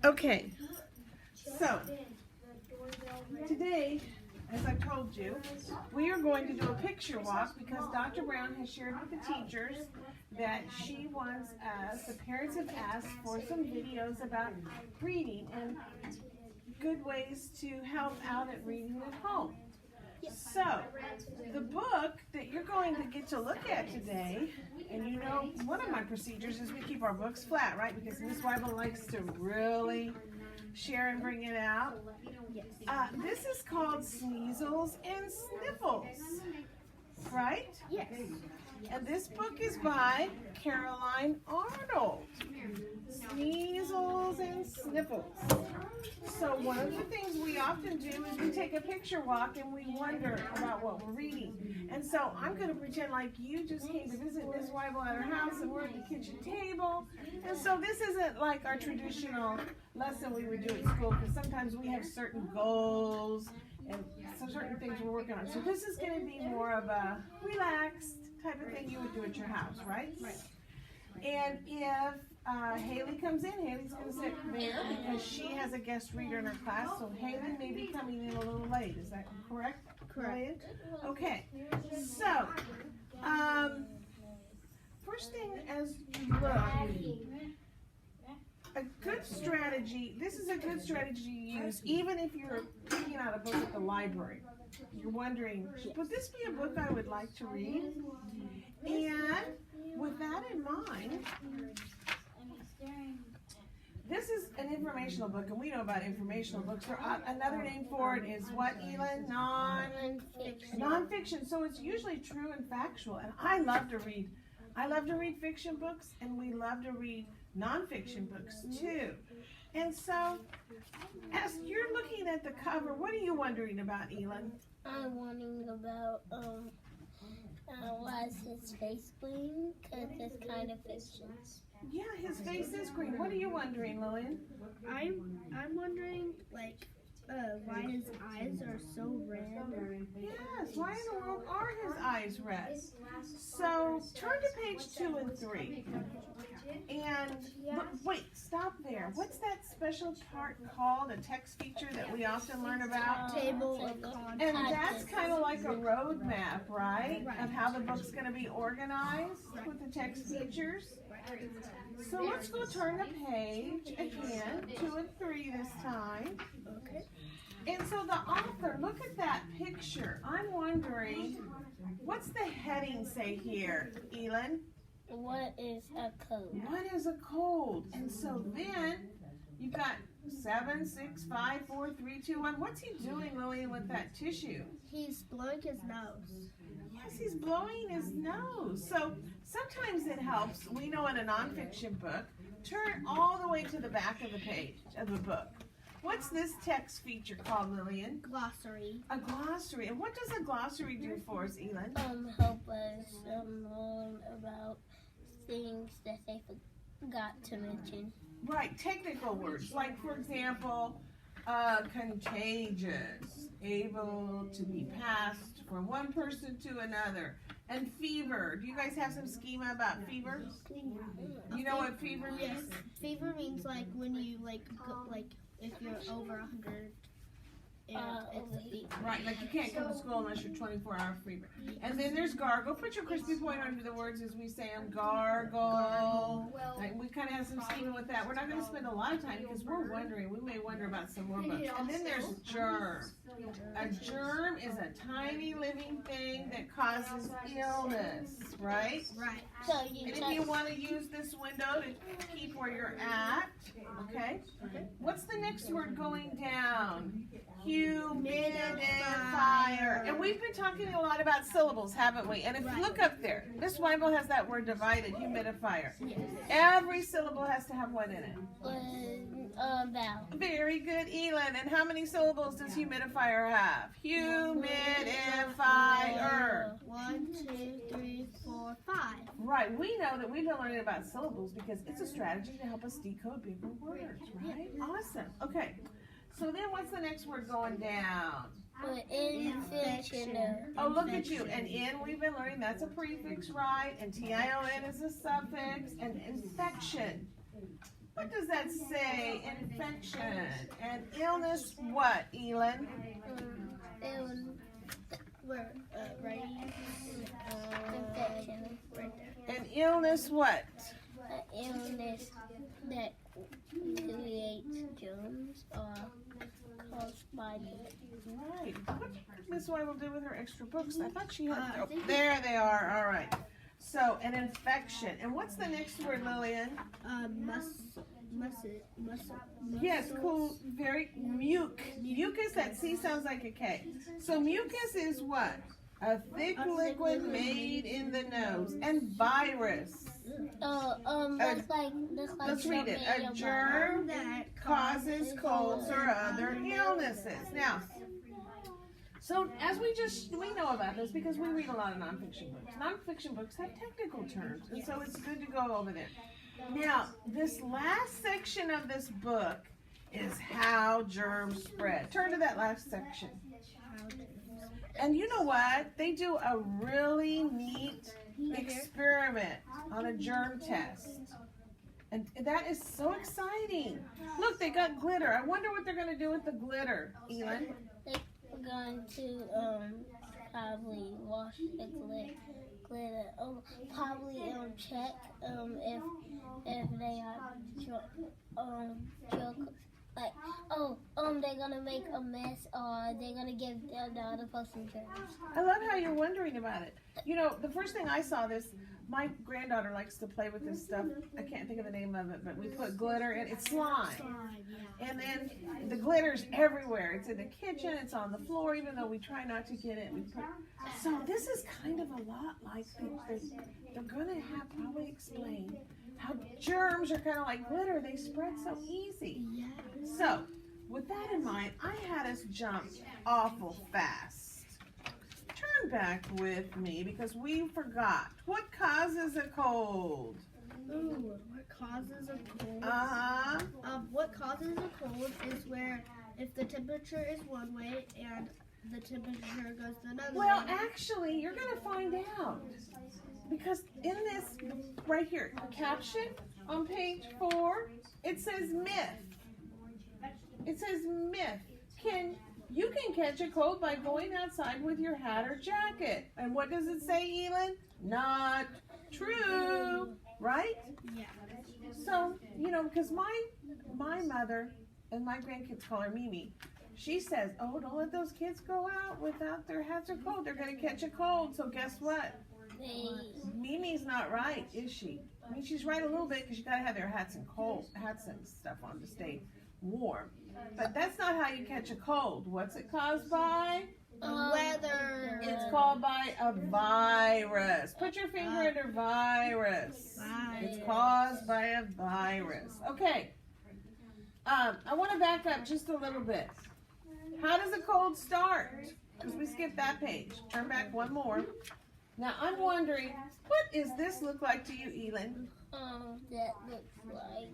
Okay, so today, as I told you, we are going to do a picture walk because Dr. Brown has shared with the teachers that she wants us, the parents have asked for some videos about reading and good ways to help out at reading at home. So, the book that you're going to get to look at today, and you know, one of my procedures is we keep our books flat, right? Because Miss Weibel likes to really share and bring it out. This is called Sneezels and Sniffles, right? Yes. And this book is by Caroline Arnold. Sneezels and Sniffles. So one of the things we often do is we take a picture walk and we wonder about what we're reading. And so I'm going to pretend like you just came to visit Miss Weibel at her house and we're at the kitchen table. And so this isn't like our traditional lesson we would do at school because sometimes we have certain goals and some certain things we're working on. So this is going to be more of a relaxed type of thing you would do at your house, right? Right. And if Haley comes in, Haley's going to sit there because she has a guest reader in her class, so Haley may be coming in a little late. Is that correct? Correct. Okay. So, first thing as you look, a good strategy, this is a good strategy to use even if you're picking out a book at the library. You're wondering, would this be a book I would like to read? And with that in mind, this is an informational book, and we know about informational books. Another name for it is what, Elin? Non-fiction. So it's usually true and factual. And I love to read. I love to read fiction books, and we love to read non-fiction books too. And so, as you're looking at the cover, what are you wondering about, Elin? I'm wondering about why is his face green? Because it's kind of fiction. Yeah, his face is green. What are you wondering, Lillian? I'm wondering, like, why his eyes are so red. Yes, why in the world are his eyes red? So, turn to page 2 and 3. And, look, wait, stop there. What's that special part called, a text feature that we often learn about? Table of contents. And that's kind of like a road map, right? Of how the book's going to be organized with the text features. So let's go turn the page again, 2 and 3 this time. Okay. And so the author, look at that picture. I'm wondering, what's the heading say here, Elin? What is a code? What is a cold? And so then you've got 7, 6, 5, 4, 3, 2, 1. What's he doing, Lillian, with that tissue? He's blowing his nose. Yes, he's blowing his nose. So sometimes it helps. We know in a nonfiction book, turn all the way to the back of the page of the book. What's this text feature called, Lillian? Glossary. A glossary. And what does a glossary do for us, Elin? Help us learn about things that they forgot to mention. Right, technical words. Like, for example, contagious, able to be passed from one person to another. And fever. Do you guys have some schema about fever? You know what fever means? Yes. Fever means like when you like if you're over 100. It's a fever. Right, like you can't go to school unless you're 24-hour fever. And then there's gargle. Put your crispy point under the words as we say them. Gargle. Like we kind of have some schema with that. We're not going to spend a lot of time because we're wondering. We may wonder about some more books. And then there's germ. A germ is a tiny living thing that causes illness, right? Right. So And if you want to use this window to keep where you're at, okay? What's the next word going down? Humidifier. And we've been talking a lot about syllables, haven't we? And if you look up there, Miss Weibel has that word divided, humidifier. Yes. Every syllable has to have what in it? Vowel. Very good, Elin. And how many syllables does humidifier have? Humidifier. 1, 2, 3, 4, 5. Right, we know that we've been learning about syllables because it's a strategy to help us decode bigger words, right? Awesome. Okay, so then what's the next word going down? Infection. Oh, look at you. And in, we've been learning that's a prefix, right? And tion is a suffix. And infection. what does that say? Infection and illness. What, Elin? We're writing Infection. And illness. What? Illness that creates germs or caused by the Right. What did Miss Weibel do with her extra books? I thought she had. Oh, there they are. All right. So an infection. And what's the next word, Lillian? Yes, cool. Very mucus. That C sounds like a K. So mucus is what? A thick liquid made in the nose. And virus. That's like Let's read it. A germ that causes colds or other illnesses. Now, so as we know about this because we read a lot of nonfiction books. Nonfiction books have technical terms, and so it's good to go over there. Now, this last section of this book is how germs spread. Turn to that last section. And you know what? They do a really neat experiment on a germ test. And that is so exciting. Look, they got glitter. I wonder what they're going to do with the glitter, Elin. They're going to probably wash the glitter. Probably check if they are they're gonna make a mess or they're gonna give the other person germs. I love how you're wondering about it. You know, the first thing I saw this, my granddaughter likes to play with this stuff. I can't think of the name of it, but we put glitter in. It's slime. And then the glitter's everywhere. It's in the kitchen. It's on the floor, even though we try not to get it. So this is kind of a lot like they're going to have probably explain how germs are kind of like glitter. They spread so easy. So with that in mind, I had us jump awful fast. Turn back with me because we forgot. What causes a cold? Ooh, what causes a cold? Uh-huh. What causes a cold is where if the temperature is one way and the temperature goes another way. Well, actually, you're going to find out. Because in this, right here, caption on page 4, it says myth. It says myth. You can catch a cold by going outside with your hat or jacket. And what does it say, Elin? Not true, right? Yeah. So, you know, because my mother and my grandkids call her Mimi. She says, oh, don't let those kids go out without their hats or coat. They're going to catch a cold. So guess what? Mimi's not right, is she? I mean, she's right a little bit because you got to have their hats and stuff on to stay warm. But that's not how you catch a cold. What's it caused by? Weather. It's called by a virus. Put your finger under virus. It's caused by a virus. Okay. I want to back up just a little bit. How does a cold start? Because we skipped that page. Turn back one more. Now I'm wondering, what does this look like to you, Elin? That looks like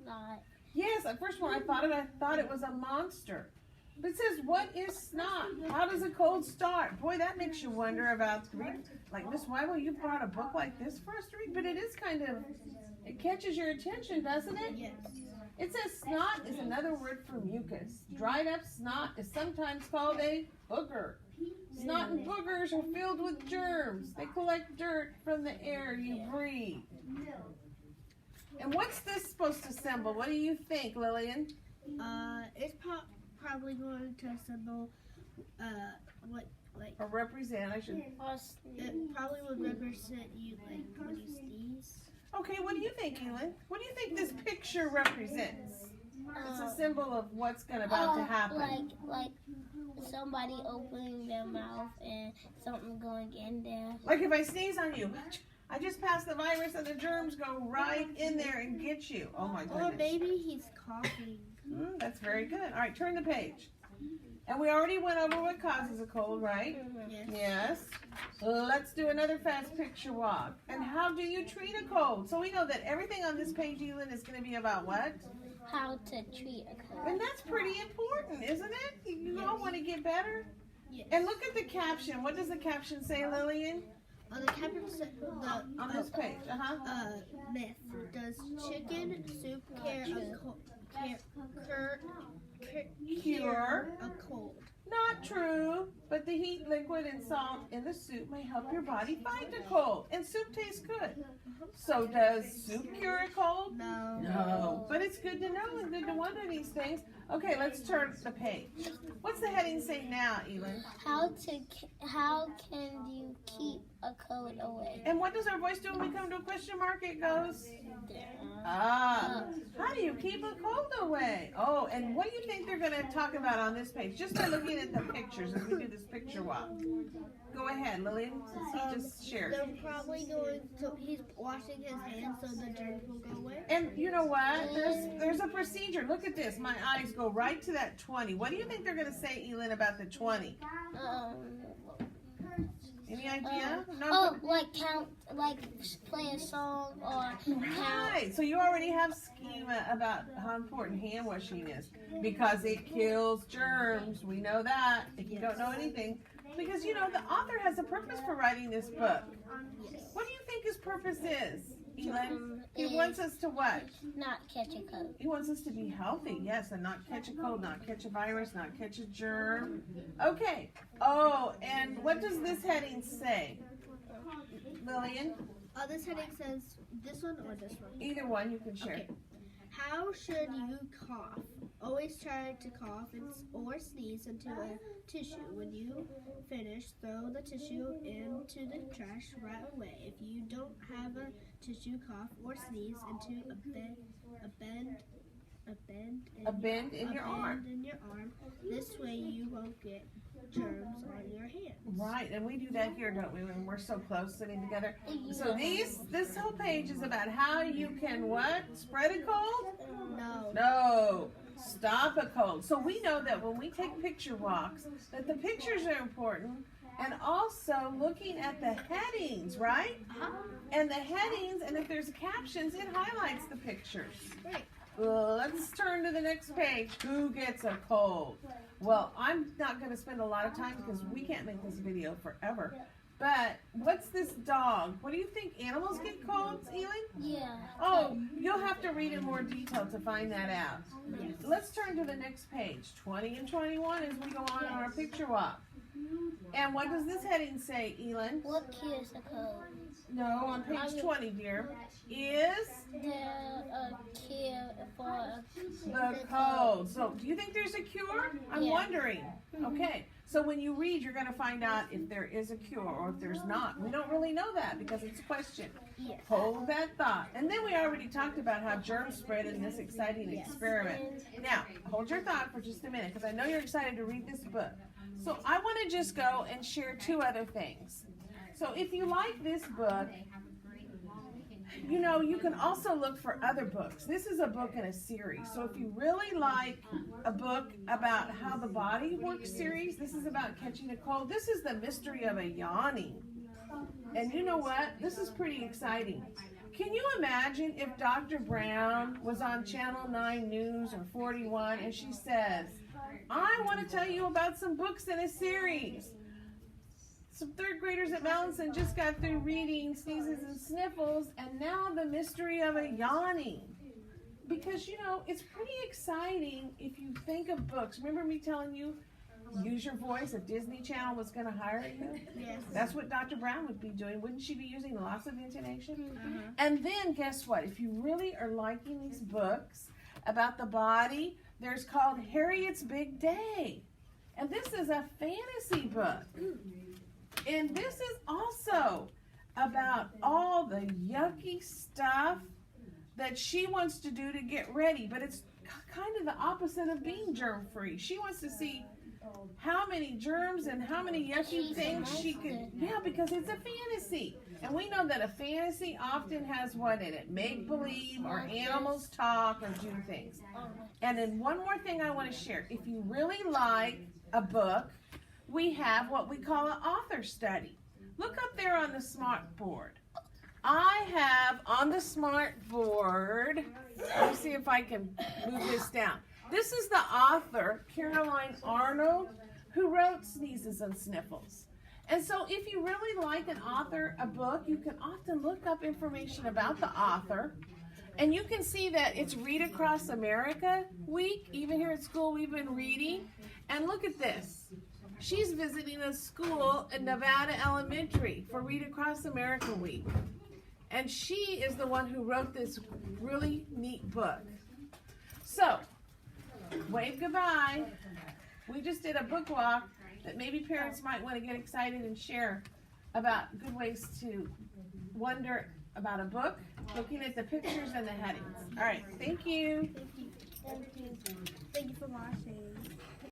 snot. Yes, at first when I thought it was a monster. But it says, what is snot? How does a cold start? Boy, that makes you wonder about reading. Like, Miss Weibel, you brought a book like this for us to read, but it is kind of, it catches your attention, doesn't it? Yes. It says snot is another word for mucus. Dried up snot is sometimes called a booger. Snot and boogers are filled with germs. They collect dirt from the air you breathe. And what's this supposed to symbol? What do you think, Lillian? It's probably going to symbol, Or represent, I should. it probably would represent you, like, when you sneeze. Okay, what do you think, Elin? What do you think this picture represents? It's a symbol of what's about to happen. Like somebody opening their mouth and something going in there. Like if I sneeze on you, I just pass the virus and the germs go right in there and get you. Oh my goodness. Or maybe he's coughing. That's very good. All right, turn the page. And we already went over what causes a cold, right? Yes. Yes. Let's do another fast picture walk. And how do you treat a cold? So we know that everything on this page, Elin, is going to be about what? How to treat a cold. And that's pretty important, isn't it? You all want to get better? Yes. And look at the caption. What does the caption say, Lillian? On the caption said On this page, myth. Does chicken soup cure a cold? Not true, but the heat, liquid, and salt in the soup may help your body fight the cold. And soup tastes good. So does soup cure a cold? No. No. But it's good to know and good to wonder these things. Okay, let's turn the page. What's the heading say now, Elin? How can you keep a cold away? And what does our voice do when we come to a question mark? It goes, how do you keep a cold away? Oh, and what do you think they're going to talk about on this page? Just by looking at the pictures as we do this picture walk. Go ahead, Lillian, since he just shared. They're probably going to, he's washing his hands so the germs will go away. And you know what? There's a procedure. Look at this. My eyes go right to that 20. What do you think they're going to say, Elin, about the 20? Any idea? Like count, like play a song or count. Right. So you already have schema about how important hand washing is because it kills germs. We know that. If you don't know anything, because you know the author has a purpose for writing this book. What do you think his purpose is, Elin? He wants us to what? Not catch a cold. He wants us to be healthy, yes, and not catch a cold, not catch a virus, not catch a germ. Okay. Oh, and what does this heading say, Lillian? This heading says this one or this one? Either one, you can share. Okay. How should you cough? Always try to cough or sneeze into a tissue. When you finish, throw the tissue into the trash right away. If you don't have a tissue, cough or sneeze into a bend in your arm. This way you won't get germs on your hands. Right, and we do that here, don't we, when we're so close sitting together? So this whole page is about how you can what? Spread a cold? No. Stop a cold. So we know that when we take picture walks, that the pictures are important, and also looking at the headings, right? And the headings, and if there's captions, it highlights the pictures. Right. Let's turn to the next page. Who gets a cold? Well, I'm not going to spend a lot of time because we can't make this video forever. But what's this dog? What do you think? Animals get colds, Elin? Yeah. Oh, you'll have to read in more detail to find that out. Yes. Let's turn to the next page, 20 and 21, as we go on our picture walk. And what does this heading say, Elin? What cures a cold? No, on page 20, dear. Is The cure for the cold. So, do you think there's a cure? I'm wondering. Okay. So when you read, you're going to find out if there is a cure or if there's not. We don't really know that because it's a question. Yes. Hold that thought. And then we already talked about how germs spread in this exciting experiment. Now, hold your thought for just a minute because I know you're excited to read this book. So I want to just go and share two other things. So if you like this book, you know, you can also look for other books. This is a book in a series. So if you really like a book about how the body works series, this is about catching a cold. This is The Mystery of a Yawning. And you know what? This is pretty exciting. Can you imagine if Dr. Brown was on Channel 9 News or 41 and she says, I want to tell you about some books in a series. Some third graders at Mallinson just got through reading Sneezes and Sniffles, and now The Mystery of a Yawning. Because, you know, it's pretty exciting if you think of books. Remember me telling you, use your voice if Disney Channel was going to hire you? Yes. That's what Dr. Brown would be doing. Wouldn't she be using lots of intonation? Uh-huh. And then, guess what? If you really are liking these books about the body, there's called Harriet's Big Day. And this is a fantasy book. And this is also about all the yucky stuff that she wants to do to get ready. But it's kind of the opposite of being germ-free. She wants to see how many germs and how many yucky things she could... Yeah, because it's a fantasy. And we know that a fantasy often has what in it? Make-believe or animals talk or do things. And then one more thing I want to share. If you really like a book, we have what we call an author study. Look up there on the smart board. I have on the smart board, let me see if I can move this down. This is the author, Caroline Arnold, who wrote Sneezes and Sniffles. And so if you really like an author, a book, you can often look up information about the author. And you can see that it's Read Across America week. Even here at school, we've been reading. And look at this. She's visiting a school in Nevada Elementary for Read Across America week. And she is the one who wrote this really neat book. So, wave goodbye. We just did a book walk that maybe parents might want to get excited and share about good ways to wonder about a book, looking at the pictures and the headings. All right, thank you. Thank you. Thank you for watching.